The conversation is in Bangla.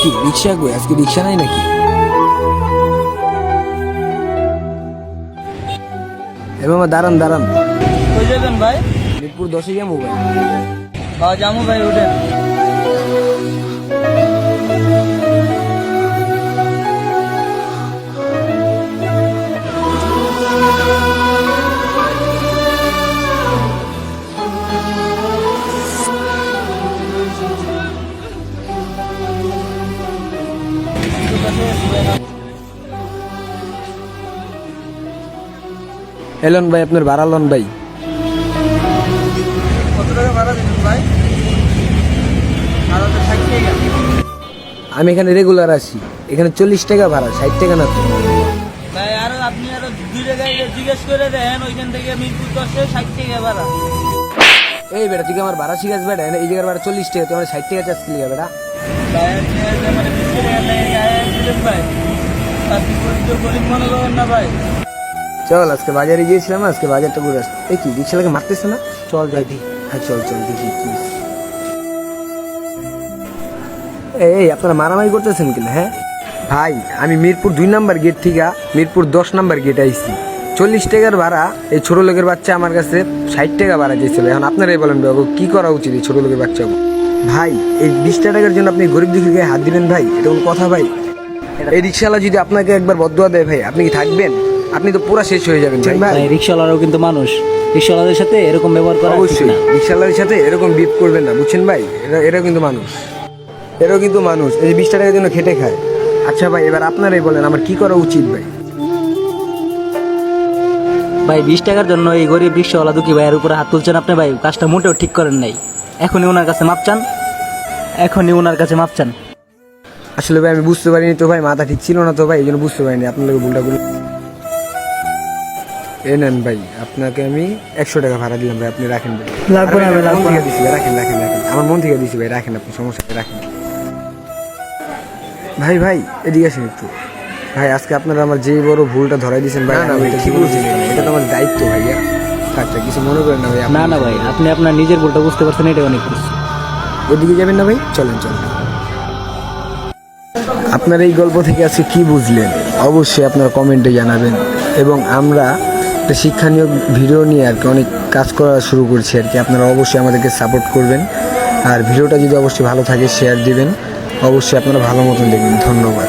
কি রিক্সা কই? আজকে রিক্সা নাই নাকি? এ মামা দাঁড়ান দাঁড়ান, কই যাবেন ভাই? মিরপুর 10-এ যাবো ভাই। হ্যাঁ যাবো ভাই, উঠেন। এলন ভাই, আপনার ভাড়া লন ভাই। কত টাকা ভাড়া দিবেন ভাই? ভাড়া তো 60 টাকা। আমি এখানে রেগুলার আসি, এখানে 40 টাকা ভাড়া, 60 টাকা না তো। ভাই আপনি আরো 2 জায়গায় জিজ্ঞেস করে দেন, ওইখান থেকে মিরপুর 10-এ 60 টাকা ভাড়া। এই বেটা, তুই কি আমার ভাড়া শিখাস বেটা? এই জায়গার ভাড়া 40 টাকা, তুই আমার 60 টাকা চার্জ কিলিগা বেটা? ভাই আপনি মানে 20 টাকা লাগে গায়ে দিলেন ভাই। আপনি তো গরিব মনে করেন না ভাই। চল, আজকে বাজারে গিয়েছিলাম, আজকে বাজারটা ঘুরে আসতে। এই কি রিক্সা লাগে মারতেছে না? চল যাই দি। হ্যাঁ চল চল দেখি কি। এই আপনারা মারামারি করতেছেন কিনা? হ্যাঁ ভাই, আমি মিরপুর 2 নাম্বার গেট থেকে মিরপুর 10 নাম্বার গেট আইছি। 40 টাকার ভাড়া, এই ছোট লোকের বাচ্চা আমার কাছে 60 টাকা ভাড়া দিয়েছিল। এখন আপনারাই বলেন বাবু, কি করা উচিত এই ছোট লোকের বাচ্চা? ভাই, এই 20 টাকার জন্য আপনি গরিব দুঃখীর গায়ে হাত দিবেন ভাই? এটা কোনো কথা ভাই? এই রিক্সাওয়ালা যদি আপনাকে একবার বদদুয়া দেয় ভাই, আপনি কি থাকবেন? আপনি তো পুরা শেষ হয়ে যাবেন ভাই। ভাই রিক্সাওয়ালারাও কিন্তু মানুষ, রিক্সাওয়ালাদের সাথে এরকম ব্যবহার করা উচিত অবশ্যই না। রিক্সাওয়ালার সাথে এরকম বিপ করবেন না, বুঝছেন ভাই? এরাও কিন্তু মানুষ, এরাও কিন্তু মানুষ। এই যে 20 টাকার জন্য খেটে খায়। আচ্ছা ভাই, এবার আপনারাই বলেন আমার কি করা উচিত ভাই? ভাই 20 টাকার জন্য এই গরিব রিক্সাওয়ালা দুঃখী ভাইয়ের উপরে হাত তুলছেন আপনি ভাই, কাজটা মোটেও ঠিক করেন নাই। এখনই ওনার কাছে মাপ চান, এখনই ওনার কাছে মাপ চান। আসলে ভাই আমি বুঝতে পারিনি তো ভাই, মাথা ঠিক ছিল না তো ভাই, এই জন্য বুঝতে পারিনি আপনাদের ভুলটা করে। এ নেন ভাই, আপনাকে আমি 100 টাকা ভাড়া দিলাম ভাই, আপনি রাখেন ভাই। লাগবে না ভাই, লাগবে না। দিছি ভাই, রাখেন রাখেন রাখেন, আমার মন থেকে দিছি ভাই, রাখেন, আপনি সমস্যা নেই, রাখেন। ভাই ভাই এদিকে আসেন একটু। ভাই আজকে আপনারা আমার যে বড় ভুলটা ধরাই দিয়েছেন ভাই, না ভাই কি বলছেন? এটা তো আমার দায়িত্ব ভাইয়া। আচ্ছা কিছু মনে করেন না ভাই। না না ভাই, আপনি আপনার নিজের ভুলটা বুঝতে পারছেন, এটা অনেক কিছু। ওদিকে যাবেন না ভাই? চলেন চলেন। আপনার এই গল্প থেকে আজকে কি বুঝলেন অবশ্যই আপনারা কমেন্টে জানাবেন। এবং আমরা একটা শিক্ষণীয় ভিডিও নিয়ে আর কি অনেক কাজ করা শুরু করছি আর কি, আপনারা অবশ্যই আমাদেরকে সাপোর্ট করবেন। আর ভিডিওটা যদি অবশ্যই ভালো থাকে শেয়ার দিবেন, অবশ্যই আপনারা ভালো মতন দেখবেন। ধন্যবাদ।